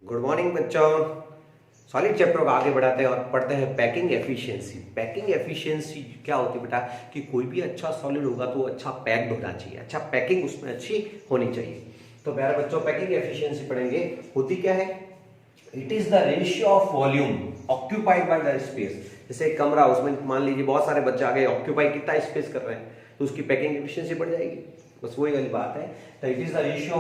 Good morning बच्चों। Solid chapter को आगे बढ़ाते हैं और पढ़ते हैं पैकिंग एफिशिएंसी। पैकिंग एफिशिएंसी क्या होती है बेटा कि कोई भी अच्छा सॉलिड होगा तो अच्छा पैक्ड होना चाहिए, अच्छा पैकिंग उसमें अच्छी होनी चाहिए। तो प्यारे बच्चों पैकिंग एफिशिएंसी पढ़ेंगे। होती क्या है? It is the ratio of volume occupied by the space. जैसे एक कमरा, उसमें मान लीजिए बहुत सारे बच्चे आ गए, ऑक्यूपाई कितना स्पेस कर रहे हैं तो उसकी पैकिंग एफिशिएंसी बढ़ जाएगी। बस वही वाली बात है। तो it is the ratio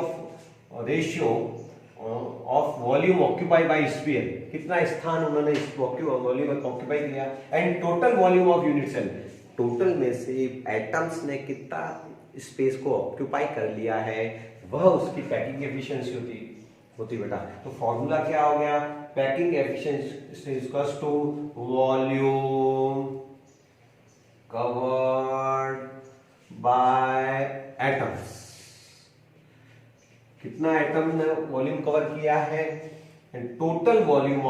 of volume occupied by sphere, कितना स्थान उन्होंने वॉल्यूम ऑक्यूपाई किया, and total volume of unit cell, total में से एटम्स ने कितना स्पेस को ऑक्यूपाई कर लिया है, वह उसकी पैकिंग एफिशिएंसी होती बेटा। तो फॉर्मूला क्या हो गया? Packing efficiency equals to volume covered by atoms. कितना एटम ने वॉल्यूम कवर किया है, and total volume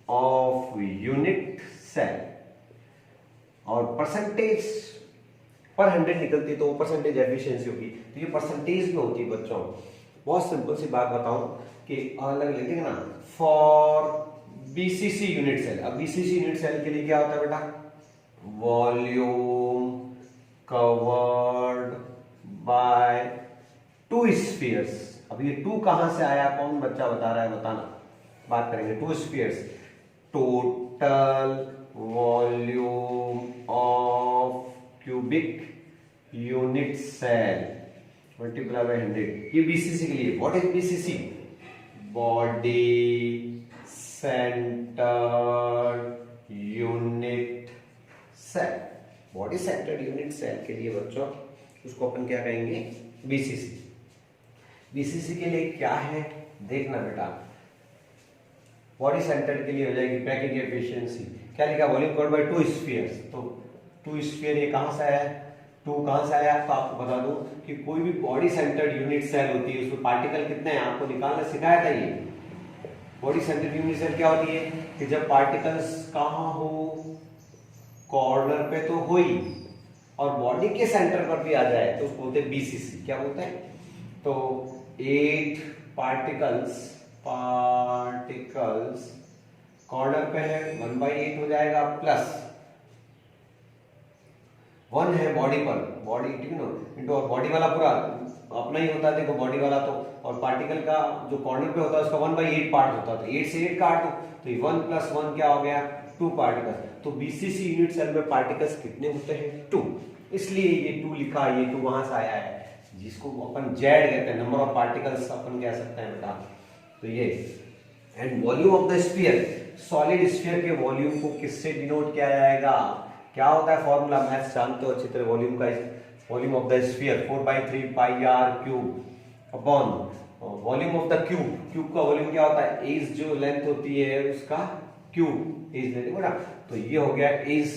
of unit cell. और परसेंटेज पर 100 निकलती है तो वो परसेंटेज एफिशिएंसी होगी। तो ये परसेंटेज में होती है बच्चों। बहुत सिंपल सी बात बताऊं कि अलग लिखेंगे ना, फॉर बीसीसी यूनिट सेल। अब बीसीसी यूनिट सेल के लिए क्या होता है बेटा? Volume covered by two spheres. अब ये टू कहां से आया, कौन बच्चा बता रहा है, बताना। बात करेंगे two spheres. Total volume of cubic unit cell multiply by 100। ये बीसीसी के लिए। What is BCC? Body centred unit cell. Body centred unit cell के लिए बच्चों उसको अपन क्या कहेंगे? बीसीसी। बीसीसी के लिए क्या है देखना बेटा। बॉडी सेंटर्ड के लिए हो जाएगी पैकिंग एफिशिएंसी। क्या लिखा? Volume covered by two spheres. तो टू स्फीयर ये कहां से आया? टू कहां से आया? तो आपको बता दूं कि कोई भी बॉडी सेंटर्ड यूनिट सेल होती है उसमें पार्टिकल कितने हैं आपको निकालना सिखाया था। ये बॉडी सेंटर्ड यूनिट सेल क्या होती है कि जब पार्टिकल्स कहां हो, कॉर्नर पे तो हो ही, और बॉडी के सेंटर पर भी आ जाए तो उसको बोलते हैं बीसीसी। क्या बोलते हैं? तो 8 पार्टिकल्स कॉर्नर पे है, 1/8 हो जाएगा, प्लस 1 है बॉडी पर, बॉडी ठीक ना, इंटू और बॉडी वाला पूरा अपना ही होता है, देखो बॉडी वाला तो, और पार्टिकल का जो कॉर्नर पे होता है उसका 1/8 पार्ट होता है। तो 8 से 8 काट दो तो 1 + 1 क्या हो गया? 2 पार्टिकल्स। तो बीसीसी यूनिट सेल में पार्टिकल्स कितने होते हैं? 2। इसलिए ये 2 लिखा, ये 2 वहां से आया है, जिसको अपन जेड कहते हैं, नंबर ऑफ पार्टिकल्स अपन कह सकते हैं बेटा। तो ये and volume of the sphere, solid sphere के वॉल्यूम को किससे डिनोट किया जाएगा? क्या होता है फॉर्मूला? मैथ्स जानते हो अच्छी तरह। वॉल्यूम का volume of the sphere 4/3 πr³ upon volume of the cube. Cube का वॉल्यूम क्या होता है? एज जो लेंथ होती है उसका क्यूब, एज लेंथ बेटा। तो ये हो गया एज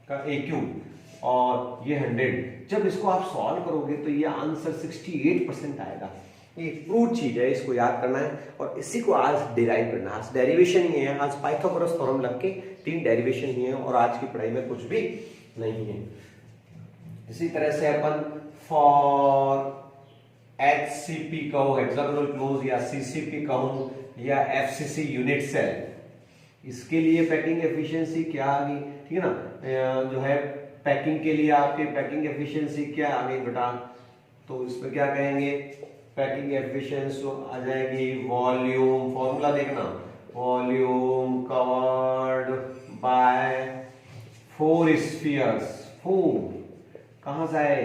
का ए क्यूब, और ये 100। जब इसको आप सॉल्व करोगे तो ये आंसर 68% आएगा। ये प्रूव चीज है, इसको याद करना है और इसी को आज डिराइव करना है। आज डेरिवेशन ही है, आज पाइथागोरस थ्योरम लग के 3 डेरिवेशन ही है, और आज की पढ़ाई में कुछ भी नहीं है। इसी तरह से अपन फॉर HCP कहो, हेक्सागोनल क्लोज, या CCP कहूं, या FCC यूनिट सेल, इसके लिए पैकिंग एफिशिएंसी क्या आ गई? ठीक है ना, जो है पैकिंग के लिए आपके पैकिंग एफिशिएंसी क्या आ गई बेटा? तो इसमें क्या कहेंगे? पैकिंग एफिशिएंसी आ जाएगी वॉल्यूम, फॉर्मूला देखना, वॉल्यूम कवर्ड बाय 4 स्फीयर्स। 4 कहां से आए?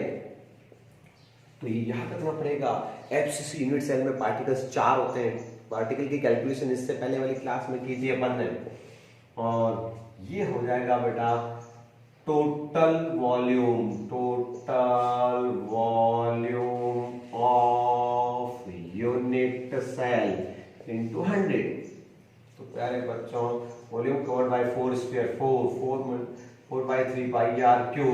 तो ये याद रखना पड़ेगा। एफसीसी यूनिट सेल में पार्टिकल्स 4 होते हैं। पार्टिकल की कैलकुलेशन इससे पहले वाली क्लास में की थी अपन ने, और ये हो जाएगा बेटा total volume of unit cell into 100। तो प्यारे बच्चों volume covered bye 4 sphere, 4/3 πr³,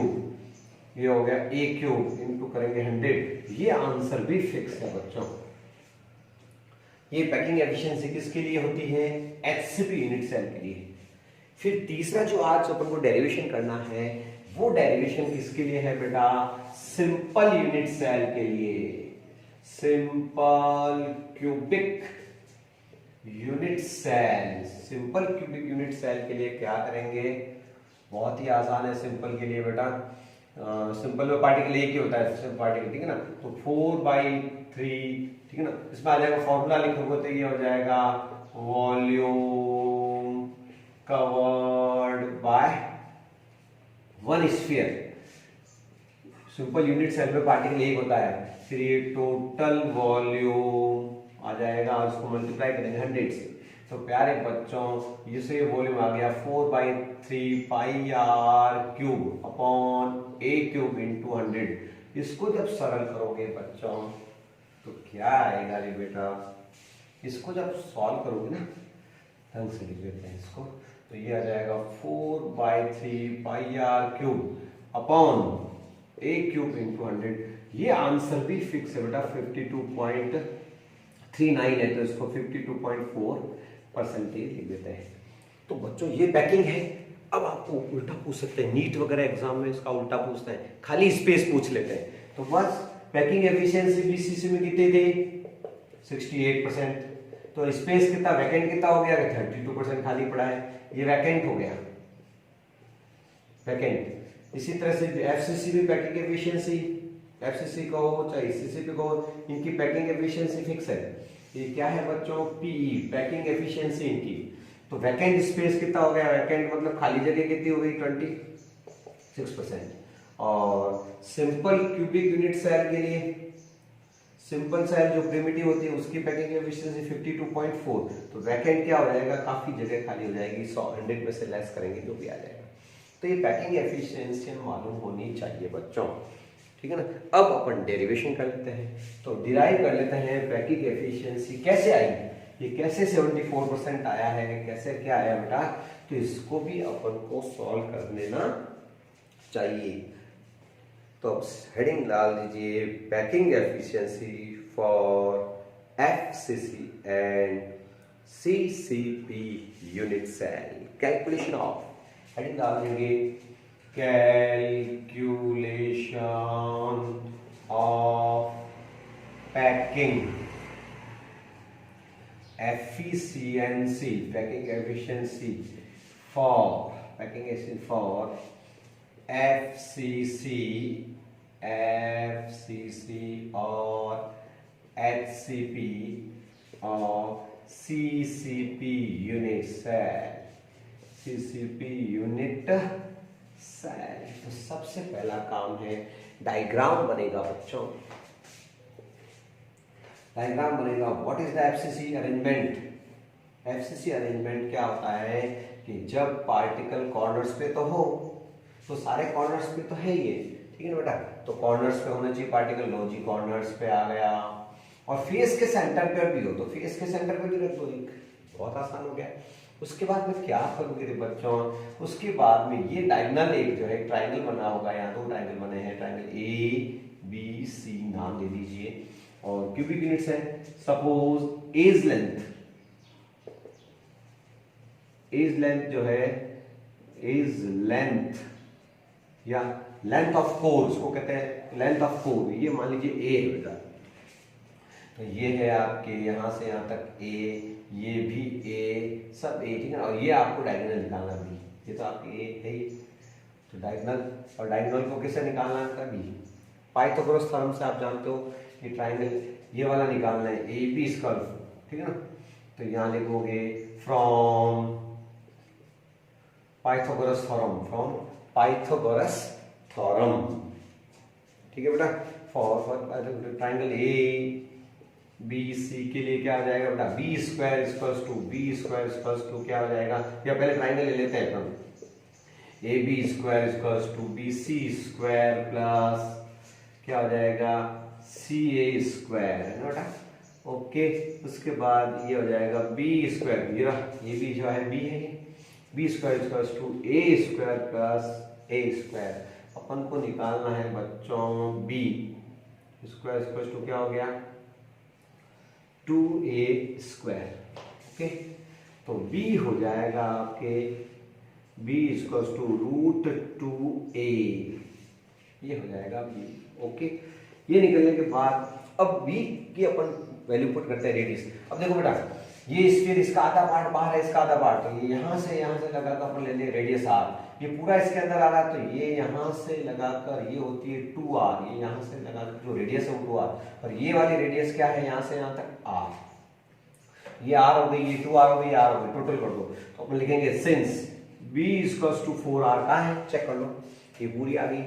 ये हो गया a³ इनटू करेंगे 100। ये आंसर भी फिक्स है बच्चों। ये पैकिंग एफिशिएंसी किसके लिए होती है? HCP यूनिट सेल के लिए। फिर तीसरा जो आज अपन को डेरिवेशन करना है, वो डेरिवेशन किसके लिए है बेटा? सिंपल यूनिट सेल के लिए। Simple cubic unit cell. Simple cubic unit cell के लिए क्या करेंगे, बहुत ही आसान है सिंपल के लिए बेटा। सिंपल में पार्टिकल एक ही होता है, सिंपल पार्टिकल, ठीक है ना। तो 4/3, ठीक है ना। इसमें आ जाएगा फॉर्मूला लिखोगे तो ये हो जाएगा volume covered by one sphere. Simple unit cell में पार्टिकल एक होता है, फिर ये टोटल वॉल्यूम आ जाएगा, उसको मल्टीप्लाई करेंगे 100 से। तो प्यारे बच्चों, ये वॉल्यूम आ गया 4/3 pi r cube upon a cube into 100। इसको जब सरल करोगे बच्चों तो क्या आएगा रे बेटा, इसको जब सॉल्व करोगे ना, ढंग से लिख लेते हैं इसको, तो ये आ जाएगा 4/3 pi r cube upon a cube into 100। ये आंसर भी फिक्स है बेटा, 52.39 है, तो इसको 52.4% लिख देते हैं। तो बच्चों ये पैकिंग है। अब आपको उल्टा पूछ सकते हैं, नीट वगैरह एग्जाम में इसका उल्टा पूछते हैं, खाली स्पेस पूछ लेते हैं। तो बस पैकिंग एफिशिएंसी बीसीसी में कितने थे, 68%। तो स्पेस कितना, वैकेंट कितना हो गया, 32% खाली पड़ा है, ये वैकेंट हो गया, वैकेंट। इसी तरह से एफसीसी भी पैकिंग एफिशिएंसी, एफसीसी को हो चाहे सीसीपी को हो, इनकी पैकिंग एफिशिएंसी फिक्स है। ये क्या है बच्चों, पीई, पैकिंग एफिशिएंसी इनकी। तो वैकेंट स्पेस कितना हो गया, वैकेंट मतलब खाली जगह कितनी हो गई, 26%। और सिंपल क्यूबिक यूनिट सेल के लिए, सिंपल सेल जो प्रिमिटिव होती है उसकी पैकिंग एफिशिएंसी 52.4। तो वैकेंट क्या हो जाएगा, काफी जगह खाली हो जाएगी, 100 में से लेस करेंगे जो भी आ जाएगा। तो ये पैकिंग एफिशिएंसी मालूम होनी चाहिए बच्चों, ठीक है ना। अब अपन डेरिवेशन कर लेते हैं, तो डिराइव कर लेते हैं पैकिंग एफिशिएंसी कैसे आई, ये कैसे 74% आया है, कैसे क्या आया बेटा। तो इसको भी अपन को सॉल्व कर लेना चाहिए। तो अब हेडिंग डाल दीजिए, packing efficiency for FCC and CCP unit cell, calculation of, heading डाल देंगे calculation of packing efficiency, packing efficiency for, packing efficiency for FCC, FCC और एचसीपी और CCP unit cell, CCP unit cell. तो सबसे पहला काम है डायग्राम बनेगा बच्चों, डायग्राम बनेगा। What is the FCC arrangement, FCC arrangement क्या होता है कि जब पार्टिकल कॉर्नर्स पे तो हो, तो सारे कॉर्नर्स पे तो है ये, ठीक है ना बेटा। तो कॉर्नर्स पे होना चाहिए पार्टिकल, लो जी कॉर्नर्स पे आ गया, और फेस के सेंटर पे भी हो तो फेस के सेंटर पे भी रख दो एक, बहुत आसान हो गया। उसके बाद में क्या करोगे बच्चों, उसके बाद में ये डायगोनल एक जो है ट्राइंगल बना होगा, यहाँ दो ट्राइंगल बने हैं, ट्राइंगल ए बी सी नाम दे दीजिए, और क्यूबिक यूनिट्स है। Suppose edge length, edge length जो है, एज लेंथ या लेंथ ऑफ कोर, उसको कहते हैं लेंथ ऑफ कोर, ये मान लीजिए ए है बेटा। तो ये है आपके यहाँ से यहाँ तक ए, ये भी ए, सब ए, ठीक है। और ये आपको डायगोनल निकालना भी, ये तो आपके ए है ही। तो डायगोनल, और डायगोनल को किससे निकालना है, बी। पाइथागोरस थ्योरम से आप जानते हो कि ट्राइंगल ये वाला निकालना है, ए बी स्क्वायर, ठीक है ना। तो यहाँ लिखोगे from Pythagoras theorem, from Pythagoras theorem, ठीक है बेटा। For triangle A B C के लिए क्या आ जाएगा बेटा, B square equals to, B square equals to क्या हो जाएगा, या पहले ट्राइंगल ले लेते हैं अपन, A B square equals to B C square plus क्या हो जाएगा, सी ए स्क्वायर, है ना बेटा। ओके, उसके बाद ये हो जाएगा बी स्क्वायर, ये भी जो है बी है, B square equals to A square plus A square. अपन को निकालना है बच्चों बी स्क्वायर इक्वल्स टू क्या हो गया, 2a स्क्वायर, ओके। तो b हो जाएगा आपके b इक्वल्स टू √2a, ये हो जाएगा b, ओके। ये निकलने के बाद अब बी की अपन वैल्यू पुट करते हैं रेडियस। अब देखो बेटा ये स्फीयर इसका आधा पार्ट बाहर है, इसका आधा पार्ट, तो ये यहाँ से लगाकर अपन ले लें रेडियस आर, ये पूरा इसके अंदर आ रहा है, तो ये यहाँ से लगाकर ये होती है 2r, ये यहाँ से लगाकर जो रेडियस है वो 2r, और ये वाली रेडियस क्या है यहाँ से यहाँ तक r, ये r हो गई, ये 2r हो गई, r हो गई, टोटल कर दो तो अपन लिखेंगे since b equals to 4r का है, चेक कर लो ये पूरी आ गई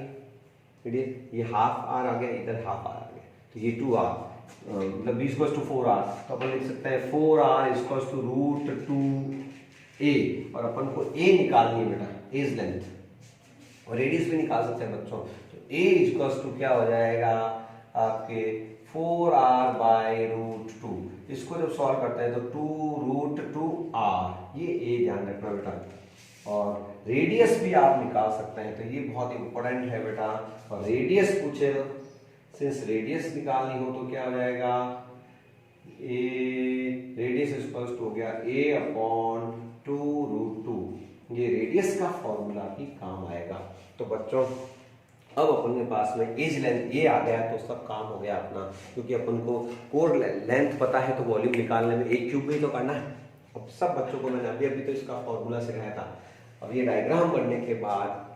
रेडियस, ये हाफ r आ गया, इधर हाफ r आ गया, तो ये 2r मतलब b इक्वल्स टू 4r, तो अपन लिख सकते हैं 4r equals to root 2a, और अपन को a निकालनी है बेटा, a इज लेंथ, और रेडियस भी निकाल सकते हैं बच्चों, तो a इक्वल्स टू क्या हो जाएगा आपके 4r बाय रूट 2, इसको जब सॉल्व करते हैं तो 2 रूट 2r, ये a ध्यान रखना बेटा, और रेडियस भी आप निकाल सकते हैं, तो ये बहुत इंपॉर्टेंट है बेटा, और रेडियस पूछे तो सिंस रेडियस निकालनी हो तो क्या हो जाएगा, a रेडियस इक्वल्स टू हो गया a अपॉन 2 रूट 2, ये रेडियस का फॉर्मूला भी काम आएगा। तो बच्चों अब अपन के पास में एज लेंथ ये आ गया तो सब काम हो गया अपना, क्योंकि अपन को कोर लेंथ पता है तो वॉल्यूम निकालने में एक क्यूब भी तो करना है। अब सब बच्चों को मैंने अभी तो इसका फॉर्मूला सिखाया था। अब ये डायग्राम बनने के बाद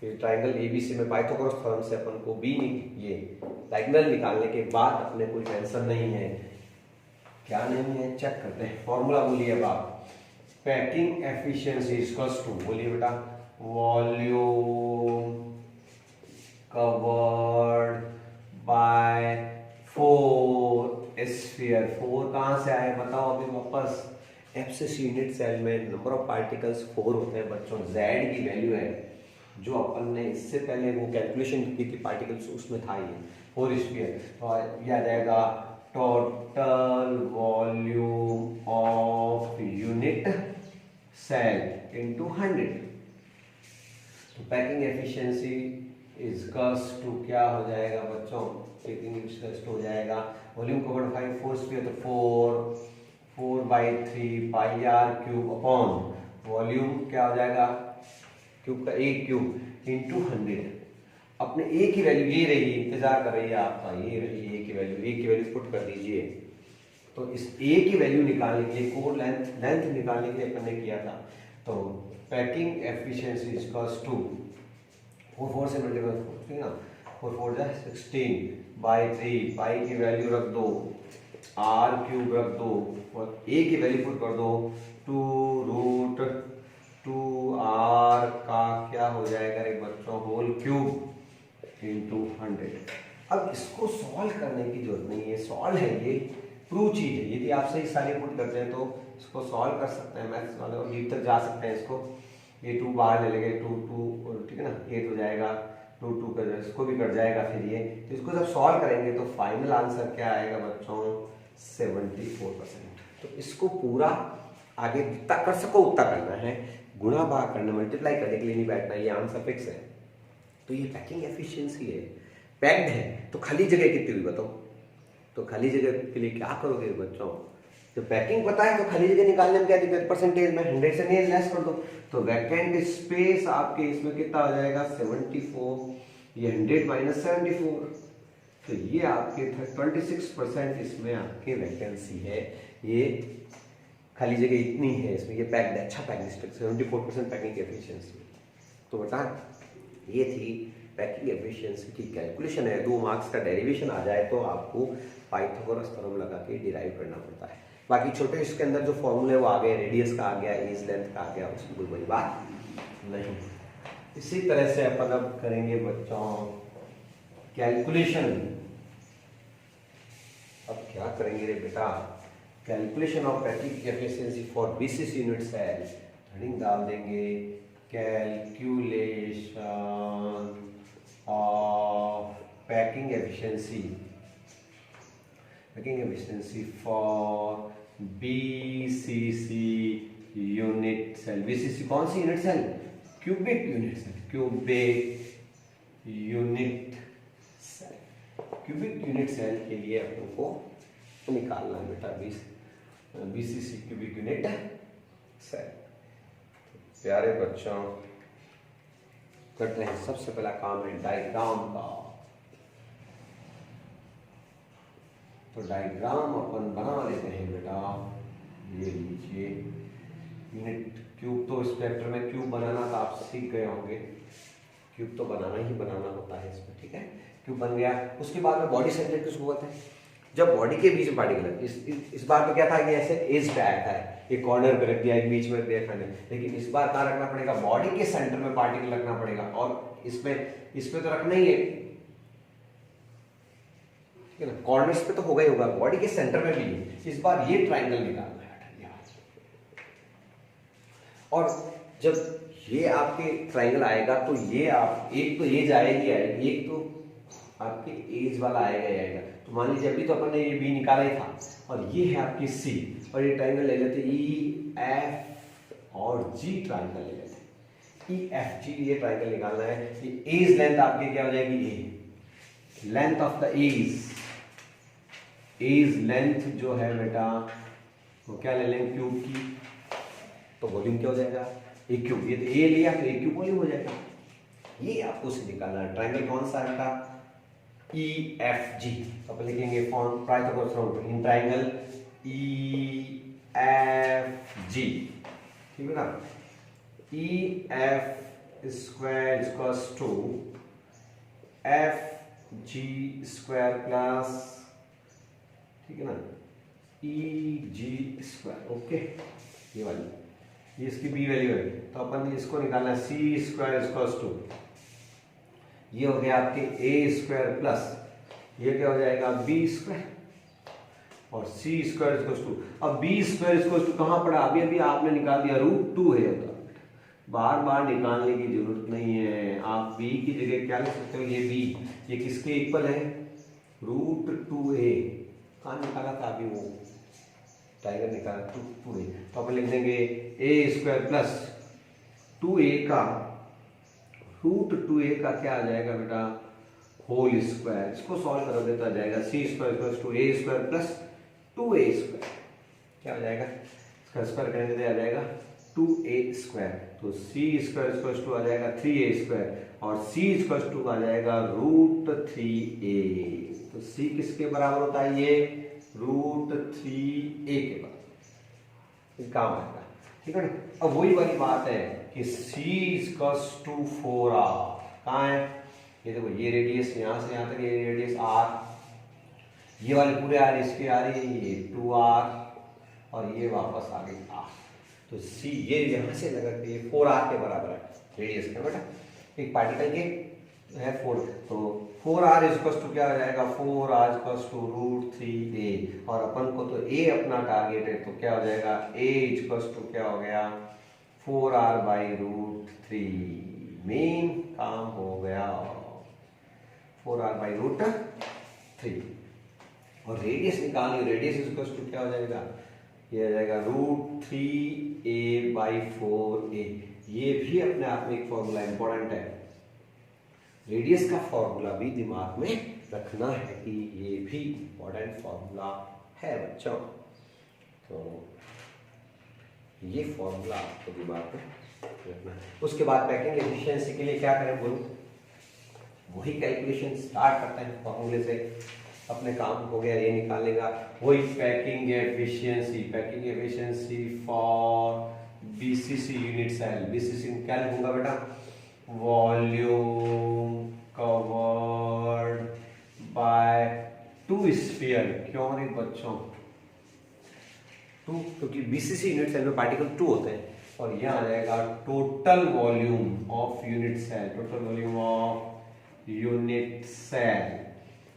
फिर ट्राइंगल एबीसी में पाइथागोरस थ्योरम से अपन को बी ये डायगोनल निकालने के बाद अपने कोई टेंशन नहीं है, क्या नहीं है चेक करते हैं। फॉर्मूला बोलिए अब आप, पैकिंग एफिशिएंसी इक्वल्स टू, बोलिए बेटा, वॉल्यूम कवर्ड बाय 4 स्फीयर। 4 कहाँ से आए बताओ अभी वापस, एब्सिस यूनिट सेल में नंबर ऑफ पार्टिकल्स 4 होते हैं बच्चों, z की वैल्यू है जो अपन ने इससे पहले वो कैलकुलेशन की थी पार्टिकल्स, उसमें था ये 4 स्फीयर, और यह आ जाएगा total volume of unit cell into 100। तो पैकिंग एफिशिएंसी इक्वल्स टू क्या हो जाएगा बच्चों, पैकिंग एफिशिएंसी हो जाएगा वॉल्यूम कवर्ड बाय 4 स्फीयर, तो 4 by 3 pi r cube upon volume क्या हो जाएगा क्यूब का एक क्यूब इंटू 100। अपने ए की वैल्यू ये रही, इंतजार कर रही है आपका, ये रही ए की वैल्यू पुट कर दीजिए। तो इस ए की वैल्यू निकालने के लिए, कोर लेंथ निकालने के लिए अपन ने किया था, तो पैकिंग एफिशिएंसी इक्वल्स टू 4 से मल्टीप्लाई, ठीक है ना, 4 4 जा 16 बाई 3, पाई की वैल्यू रख दो, आर क्यूब रख दो, और ए की वैल्यू पुट कर दो 2 रूट 2r का क्या हो जाएगा रे बच्चों, होल क्यूब इंटू 100। अब इसको सॉल्व करने की जरूरत नहीं है, सॉल्व है ये प्रूव चीज है, यदि आप सही सारे पुट करते हैं तो इसको सॉल्व कर सकते हैं मैथ्स वाले, और डीप तक जा सकते हैं। इसको ये 2 बाहर ले लेंगे, 2 2 ठीक है ना, 8 हो जाएगा, 2 2 कर इसको भी कट जाएगा फिर ये, तो इसको जब सॉल्व करेंगे तो फाइनल आंसर क्या आएगा बच्चों, 74%। तो इसको पूरा आगे जितना कर सको उतना करना है, गुणा भाग करना, मल्टीप्लाई करने के लिए नहीं बैठना, ये आंसर फिक्स है। तो ये पैकिंग एफिशिएंसी है, पैक्ड है, तो खाली जगह कितनी हुई बताओ, तो खाली जगह के लिए क्या करोगे बच्चों, तो पैकिंग पता है तो खाली जगह निकालने में क्या दिक्कत, परसेंटेज में 100 से नहीं लेस कर दो, तो वैकेंट स्पेस आपके इसमें कितना हो जाएगा 74, ये 100 माइनस 74, तो ये आपके 26% इसमें आपके वैकेंसी है, ये खाली जगह इतनी है इसमें, ये पैक्ड है, अच्छा पैक्ड डिस्ट्रिक्ट 74% पैकिंग एफिशिएंसी। तो बता ये थी पैकिंग एफिशिएंसी की कैलकुलेशन है। 2 मार्क्स का डेरिवेशन आ जाए तो आपको पाइथागोरस थ्योरम लगा के डिराइव करना पड़ता है। बाकी छोटे इसके अंदर जो फॉर्मूले वो आ गए, रेडियस का आ गया, एज लेंथ का आ गया, उसमें कोई बड़ी बात नहीं। इसी तरह से अपन अब करेंगे बच्चों कैलकुलेशन। अब क्या करेंगे रे बेटा, calculation of packing efficiency for BCC unit cell, heading डाल देंगे calculation of packing efficiency for BCC unit cell. BCC कौन सी unit cell, cubic unit cell, cubic unit cell. Cubic unit cell के लिए अपन को निकालना है बेटा बीसीसी क्यूबिक यूनिट सेल। प्यारे बच्चों करते हैं, सबसे पहला काम है डायग्राम का। तो डायग्राम अपन बना लेते हैं बेटा। ये लीजिए यूनिट क्यूब, तो स्पेक्ट्रम में क्यूब बनाना तो आप सीख गए होंगे, क्यूब तो बनाना ही बनाना होता है इसमें, ठीक है। क्यूब बन गया, उसके बाद में बॉडी सेंटर किसको बोलते हैं, जब बॉडी के बीच में पार्टिकल, इस बार तो क्या था कि ऐसे एज पे आया था, एक कॉर्नर पे रख दिया, एक बीच में रख दिया खाने, लेकिन इस बार कहाँ रखना पड़ेगा, बॉडी के सेंटर में पार्टिकल रखना पड़ेगा, और इसमें तो रखना ही है, ठीक है ना, कॉर्नर्स पे तो होगा ही होगा, बॉडी के सेंटर में भी है। इस बार ये ट्राइंगल निकालना है, और जब ये आपके ट्राइंगल आएगा तो ये आप एक तो ये जाएगी आएगी, एक तो आपके एज वाला आएगा ही आएगा। तो मान लीजिए अभी तो अपन ने ये बी निकाला ही था, और ये है आपकी सी, और ये ट्राइंगल ले लेते ई एफ और जी ट्राइंगल ले लेते, ई एफ जी, ये ट्राइंगल निकालना है। ये एज लेंथ आपकी क्या हो जाएगी, a length of the edge length जो है बेटा वो क्या ले लेंगे, क्यूब की, तो वॉल्यूम क्या हो जाएगा, ए क्यूब, ये तो ए लिया तो ए क्यूब वॉल्यूम हो जाएगा। ये आपको से निकालना है। ट्राइंगल कौन सा है, ई एफ जी, तो अपन लिखेंगे from Pythagoras in triangle E F G, ठीक है ना। E F square equals to F G square plus, ठीक है ना, ई जी स्क्वायर, ओके, ये वाली, ये इसकी बी वैल्यू है, तो अपन ने इसको निकालना है, सी स्क्वायर इक्वल्स टू, ये हो गया आपके ए स्क्वायर प्लस, ये क्या हो जाएगा बी स्क्वायर, और सी स्क्वायर इक्वल्स टू, अब बी स्क्वायर इक्वल्स टू कहाँ पड़ा, अभी अभी आपने निकाल दिया, √2 है, बार बार निकालने की जरूरत नहीं है, आप बी की जगह क्या लिख सकते हो, ये बी, ये किसके इक्वल है, √2a, कहाँ निकाला था अभी वो टाइगर निकाला, 2a, तो अपन लिख देंगे ए स्क्वायर प्लस 2a का √2a का क्या आ जाएगा बेटा, होल स्क्वायर, इसको सॉल्व करोगे तो आ जाएगा C square plus 2a square plus 2a square, क्या हो जाएगा, इसका स्क्वायर करने से आ जाएगा 2a स्क्वायर, तो सी स्क्वायर इक्वल्स टू आ जाएगा 3a स्क्वायर, और सी इक्वल्स टू आ जाएगा √3a, तो सी किसके बराबर होता है, ये √3a के बराबर, काम आएगा, ठीक है ना। अब वही वाली बात है कि c इक्वल्स टू 4r, कहाँ है, ये देखो, ये रेडियस यहाँ से यहाँ तक, ये रेडियस r, ये वाले पूरे r इसके आ रही है, ये 2r, और ये वापस आ गई r, तो c ये यहाँ से लगा के 4r के बराबर है रेडियस का बेटा, एक पार्टिकल के है 4, तो 4r इक्वल्स टू क्या हो जाएगा, 4r इक्वल्स टू √3a, और अपन को तो a अपना टारगेट है, तो क्या हो जाएगा, a इक्वल्स टू क्या हो गया, 4r/√3, मेन काम हो गया, 4r/√3, और रेडियस निकालनी, रेडियस इक्वल्स टू क्या हो जाएगा, ये आ जाएगा √3a/4a, ये भी अपने आप में एक फॉर्मूला इंपॉर्टेंट है, रेडियस का फॉर्मूला भी दिमाग में रखना है कि ये भी इंपॉर्टेंट फॉर्मूला है बच्चों, तो ये फॉर्मूला आपको दिमाग में रखना है। उसके बाद पैकिंग एफिशिएंसी के लिए क्या करें बोलो, वही कैलकुलेशन स्टार्ट करते हैं फॉर्मूले से, अपने काम हो गया ये निकालने का, वही packing efficiency for BCC unit cell, BCC क्या लिखूंगा बेटा, वॉल्यूम कवर्ड बाय 2 स्फीयर, क्यों रे बच्चों 2, क्योंकि बीसीसी यूनिट सेल में पार्टिकल 2 होते हैं, और यह आ जाएगा total volume of unit cell, total volume of unit cell,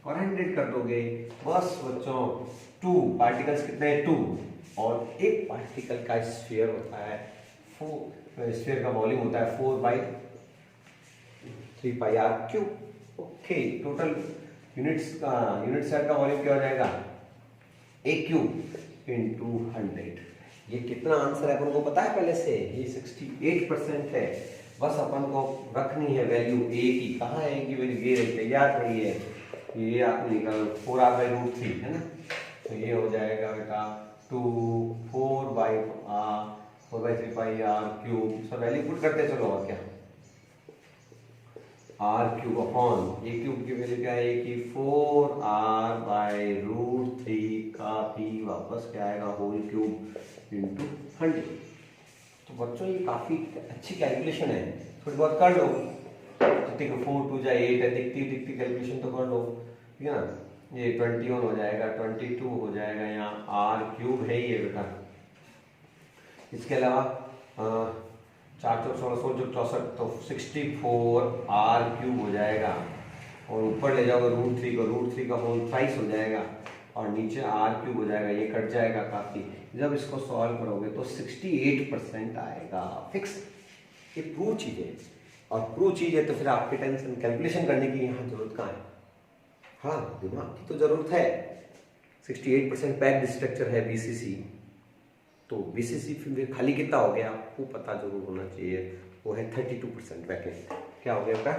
और 100 कर दोगे, बस बच्चों 2 पार्टिकल्स कितने हैं, 2, और एक पार्टिकल का स्फीयर होता है 4, स्फीयर का वॉल्यूम होता है 4/3πr³, okay, total unit cell का वॉल्यूम क्या हो जाएगा, a³ × 100, ये कितना आंसर है अपन को पता है पहले से, ये 68% है, बस अपन को रखनी है वैल्यू a की, कहाँ है a की वैल्यू, ये रही तैयार पड़ी है, ये आपने निकाल 4r/√3 है ना, तो ये हो जाएगा बेटा 4/3πr³, सब वैल्यू पुट करते चलो, और क्या, r³ अपॉन a³ की वैल्यू क्या है, कि 4r/√3 वापस क्या आएगा, होल क्यूब इंटू 100। तो बच्चों ये काफ़ी अच्छी कैलकुलेशन है, थोड़ी बहुत कर लो। जितने को 4 2 जाए 8 है, दिखती कैलकुलेशन तो कर लो, ठीक है ना। ये 21 हो जाएगा, 22 हो जाएगा, यहाँ आर क्यूब है ही है बेटा। इसके अलावा 4 4 16 16 64, तो 64 आर क्यूब हो जाएगा। और ऊपर ले जाओगे √3 को, √3 का होल थ्राइस हो जाएगा, और नीचे आर क्यूब हो जाएगा, ये कट जाएगा काफ़ी। जब इसको सॉल्व करोगे तो 68% आएगा फिक्स। ये प्रूव चीज़ है, और प्रूव चीज़ है तो फिर आपके टेंशन कैलकुलेशन करने की यहाँ जरूरत कहाँ है। हाँ, दिमाग की तो ज़रूरत है। 68% पैक्ड स्ट्रक्चर है बीसीसी, तो बीसीसी फिर खाली कितना हो गया आपको पता जरूर होना चाहिए, वो है 32% वैकेंट। क्या हो गया आपका,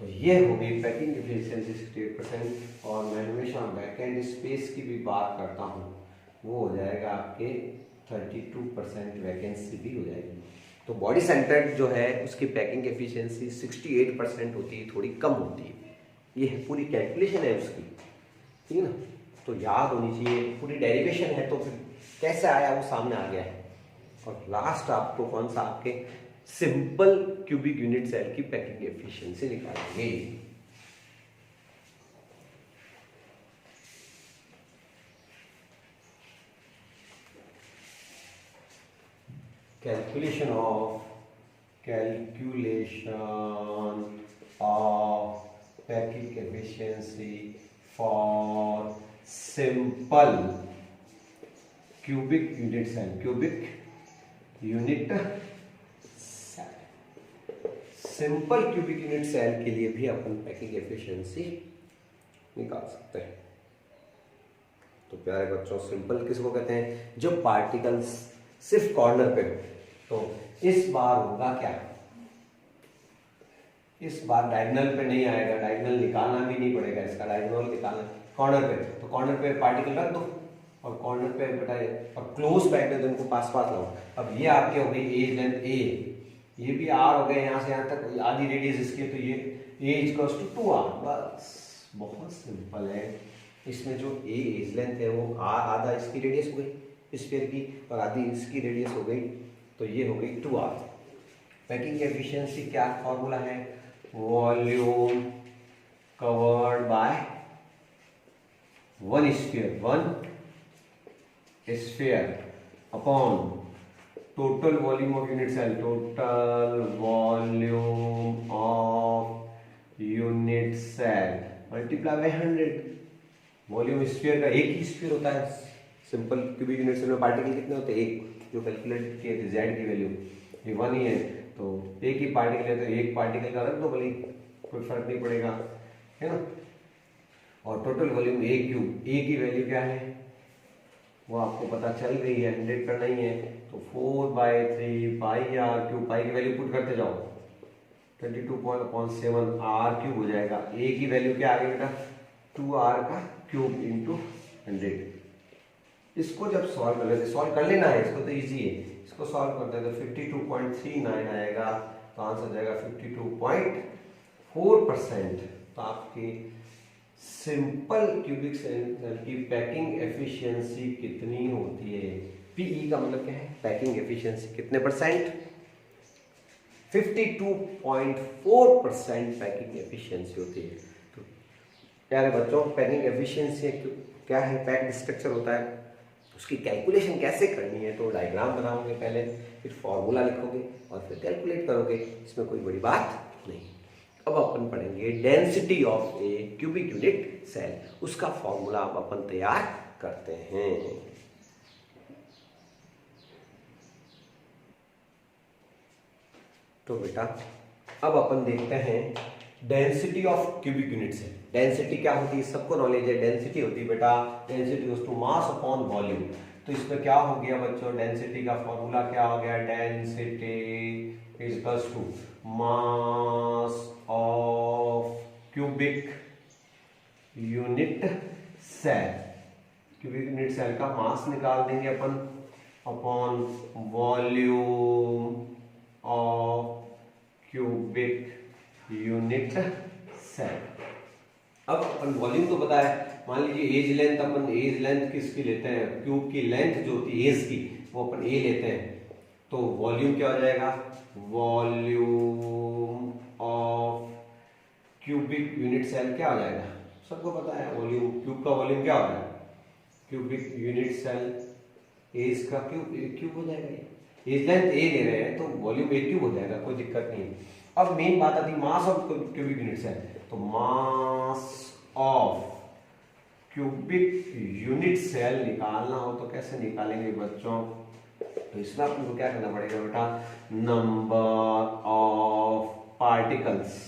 तो ये हो गई पैकिंग एफिशिएंसी 68%। और मैं हमेशा वैकेंट स्पेस की भी बात करता हूँ, वो हो जाएगा आपके 32% वैकेंसी भी हो जाएगी। तो बॉडी सेंटर्ड जो है उसकी पैकिंग एफिशिएंसी 68% होती है, थोड़ी कम होती है। ये है पूरी कैलकुलेशन है उसकी, ठीक है ना। तो याद होनी चाहिए, पूरी डेरिवेशन है, तो फिर कैसे आया वो सामने आ गया है। और लास्ट आपको कौन सा, आपके सिंपल क्यूबिक यूनिट सेल की पैकिंग एफिशिएंसी निकालेंगे। Calculation of packing efficiency for simple cubic unit cell, cubic unit cell. Simple cubic unit cell के लिए भी अपन पैकिंग एफिशिएंसी निकाल सकते हैं। तो प्यारे बच्चों, सिंपल किसको कहते हैं, जब पार्टिकल्स सिर्फ कॉर्नर पे हो। तो इस बार होगा क्या, इस बार डायगोनल पे नहीं आएगा, डायगोनल निकालना भी नहीं पड़ेगा, इसका डायगोनल निकालना कॉर्नर पे, तो कॉर्नर पे पार्टिकल रख दो, और कॉर्नर पे बताइए, और क्लोज पैक में उनको पास पास लाओ। अब ये आपके हो गई एज लेंथ ए, ये भी आर हो गए, यहाँ से यहाँ तक आधी रेडियस इसकी, तो ये ए इक्वल्स टू 2r। बस बहुत सिंपल है। इसमें जो ए एज लेंथ है वो आर, आधा इसकी रेडियस हो गई स्फीयर की, और आधी इसकी रेडियस हो गई, तो ये हो गई 2r। पैकिंग एफिशिएंसी क्या फॉर्मूला है, volume covered by one sphere upon total volume of unit cell, total volume of unit cell multiply by 100। Volume sphere का एक ही स्फीयर होता है, सिंपल क्यूबिक यूनिट सेल में पार्टिकल कितने होते हैं, एक, जो कैलकुलेट किए थे जेड की वैल्यू ये 1 ही है, तो एक ही पार्टिकल है, तो एक पार्टिकल का रख दो भले, कोई फर्क नहीं पड़ेगा, है ना। और टोटल वॉल्यूम ए क्यूब, ए की वैल्यू क्या है वो आपको पता चल गई है, 100 करना ही है, तो 4/3 पाई आर क्यूब, पाई की वैल्यू पुट करते जाओ, 22.7 आर क्यूब हो जाएगा। ए की वैल्यू क्या आ गई बेटा, 2r का क्यूब इंटू 100। इसको जब सॉल्व कर लेते, सॉल्व कर लेना है इसको, तो इजी है, इसको सॉल्व करते हैं तो 52.39 आएगा, तो आंसर जाएगा 52.4%। तो आपकी सिंपल क्यूबिक सेल की पैकिंग एफिशिएंसी कितनी होती है, पीई का मतलब क्या है, पैकिंग एफिशिएंसी कितने परसेंट, 52.4% पैकिंग एफिशिएंसी होती है। तो प्यारे बच्चों, पैकिंग एफिशिएंसी क्या है, पैक्ड स्ट्रक्चर होता है, उसकी कैलकुलेशन कैसे करनी है, तो डायग्राम बनाओगे पहले, फिर फॉर्मूला लिखोगे और फिर कैलकुलेट करोगे, इसमें कोई बड़ी बात नहीं। अब अपन पढ़ेंगे density of a cubic unit cell, उसका फॉर्मूला अब अपन तैयार करते हैं। तो बेटा अब अपन देखते हैं density of cubic unit cell. Density क्या होती है, सबको नॉलेज है, डेंसिटी होती है बेटा, density is to mass upon volume. तो इसमें क्या हो गया बच्चों, डेंसिटी का फॉर्मूला क्या हो गया, density is equals to mass of cubic unit cell. Cubic unit cell का मास निकाल देंगे अपन upon volume of cubic unit cell. अब अपन वॉल्यूम तो पता है, मान लीजिए एज लेंथ, अपन एज लेंथ किसकी लेते हैं, क्यूब की लेंथ जो होती है एज की वो अपन ए लेते हैं, तो वॉल्यूम क्या हो जाएगा, volume of cubic unit cell क्या हो जाएगा, सबको पता है वॉल्यूम, क्यूब का वॉल्यूम क्या होता है, क्यूबिक यूनिट सेल एज का क्यूब हो जाएगा, एज लेंथ ए ले रहे हैं तो वॉल्यूम ए क्यूब हो जाएगा, कोई दिक्कत नहीं है। अब मेन बात आती है mass of cubic unit cell, तो mass of cubic unit cell निकालना हो तो कैसे निकालेंगे बच्चों, तो इसमें आपको क्या करना पड़ेगा बेटा, number of particles,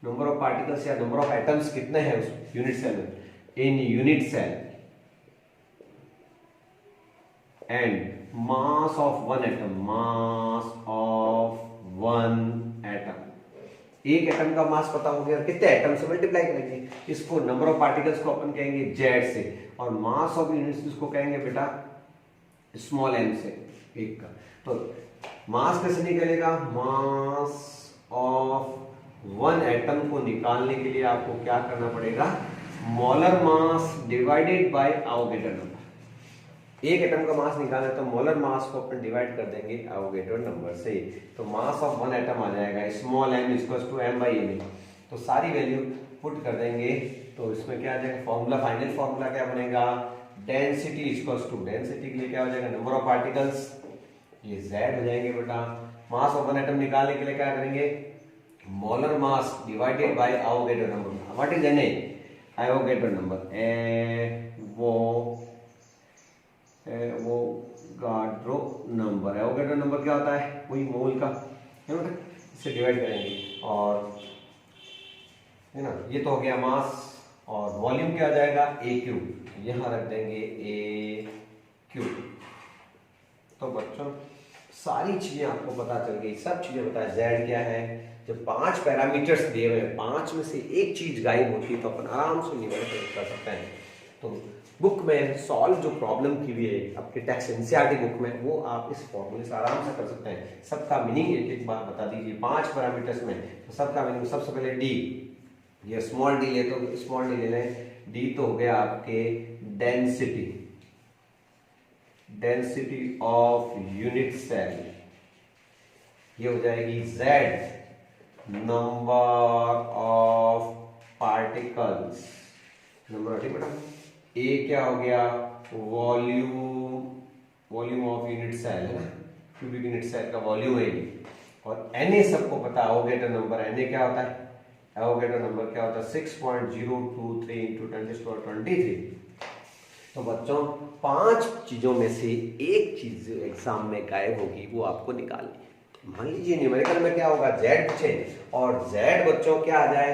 number of particles या नंबर ऑफ एटम्स कितने हैं उस यूनिट सेल में, in unit cell, and mass of one atom, mass of one atom, एक एटम का मास पता हो गया, कितने एटम से मल्टीप्लाई करेंगे इसको, नंबर ऑफ पार्टिकल्स को अपन कहेंगे जेड से, और मास ऑफ यूनिट्स इसको कहेंगे बेटा स्मॉल एम से, एक का। तो मास कैसे निकलेगा, मास ऑफ वन एटम को निकालने के लिए आपको क्या करना पड़ेगा, molar mass divided by Avogadro number, एक एटम का मास निकालना है तो मोलर मास को अपन डिवाइड कर देंगे एवोगैड्रो नंबर से, तो मास ऑफ वन एटम आ जाएगा small m equals to m by n, तो सारी वैल्यू पुट कर देंगे, तो इसमें क्या आ जाएगा फॉर्मूला, फाइनल फॉर्मूला क्या बनेगा, डेंसिटी इक्वल्स टू, डेंसिटी के लिए क्या हो जाएगा, नंबर ऑफ पार्टिकल्स, ये z हो जाएंगे बेटा, मास ऑफ वन एटम निकालने के लिए क्या करेंगे, molar mass divided by Avogadro number, what is an Avogadro number, Avogadro number, Avogadro number क्या होता है, वही मोल का है ना, इसे डिवाइड करेंगे, और है ना, ये तो हो गया मास, और वॉल्यूम क्या हो जाएगा ए क्यूब, यहां रख देंगे ए क्यूब। तो बच्चों सारी चीजें आपको पता चल गई, सब चीजें पता है, जेड क्या है, जब 5 पैरामीटर्स दिए हुए हैं, 5 में से एक चीज गायब होती है तो अपन आराम से न्यूमेरिकल कर सकते हैं। तो बुक में सॉल्व जो प्रॉब्लम की हुई है आपके टेक्स्ट एनसीईआरटी बुक में, वो आप इस फॉर्मूले से आराम से कर सकते हैं। सबका मीनिंग एक एक बार बता दीजिए, 5 पैरामीटर्स में तो सबका मीनिंग, सबसे पहले डी, ये स्मॉल डी ले तो स्मॉल डी ले लें, डी तो हो गया आपके density, density of unit cell, ये हो जाएगी Z, number of particles, number बेटा, ए क्या हो गया, volume, volume of unit cell है ना, क्यूबिक यूनिट सेल का वॉल्यूम है, और एन सबको पता है एवोगैड्रो नंबर, एन क्या होता है, एवोगैड्रो नंबर क्या होता है 6.023 × 10⁻23। तो बच्चों 5 चीजों में से एक चीज एग्जाम में गायब होगी, वो आपको निकालनी है। मान लीजिए न्यूमेरिकल में क्या होगा, जेड पूछे, और जेड बच्चों क्या आ जाए,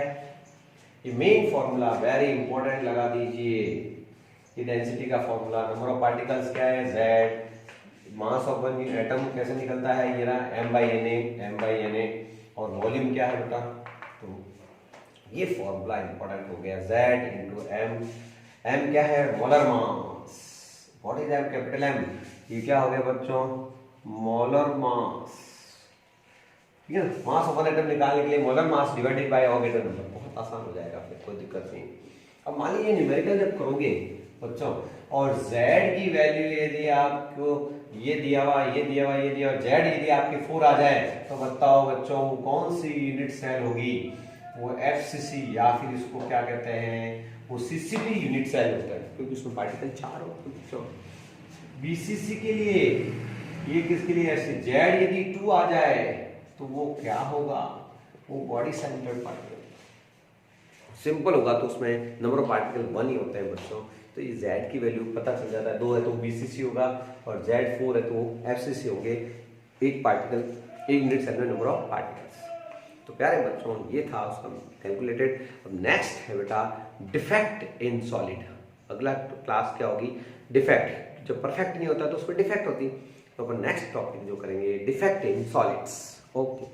ये मेन फॉर्मूला वेरी इंपॉर्टेंट लगा दीजिए, ये डेंसिटी का फॉर्मूला, नंबर ऑफ पार्टिकल्स क्या है Z, mass of one atom कैसे निकलता है, ये रहा m/na, और वॉल्यूम क्या है बेटा, तो ये फॉर्मूला इंपॉर्टेंट हो गया, Z × m, m क्या है, molar mass, what is m, capital M, ये क्या हो गया बच्चों, मोलर मास, ठीक है ना, मास ऑफ वन एटम निकालने के लिए molar mass divided by Avogadro number, बहुत आसान हो जाएगा, फिर कोई दिक्कत नहीं। अब मान लीजिए न्यूमेरिकल जब करोगे बच्चों, और z की वैल्यू यदि आपको ये दिया हुआ, ये दिया हुआ, ये दिया हुआ, z यदि आपकी 4 आ जाए, तो बताओ बच्चों वो कौन सी यूनिट सेल होगी, वो FCC, या फिर इसको क्या कहते हैं, वो CCP यूनिट सेल होता है, क्योंकि उसमें पार्टिकल 4 होते हैं बच्चों। BCC के लिए, ये किसके लिए, ऐसे z यदि 2 आ जाए तो वो क्या होगा, वो बॉडी सेंटर्ड पार्टिकल, सिंपल होगा तो उसमें नंबर ऑफ पार्टिकल 1 ही होते हैं बच्चों। तो ये z की वैल्यू पता चल जाता है, 2 है तो BCC होगा, और z 4 है तो FCC होंगे, एक पार्टिकल, एक यूनिट सेल में नंबर ऑफ पार्टिकल्स। तो प्यारे बच्चों ये था उसका कैलकुलेटेड। अब नेक्स्ट है बेटा डिफेक्ट इन सॉलिड, अगला क्लास क्या होगी, डिफेक्ट, जब परफेक्ट नहीं होता तो उसमें डिफेक्ट होती, तो अपन नेक्स्ट टॉपिक जो करेंगे डिफेक्ट इन सॉलिड्स। ओके।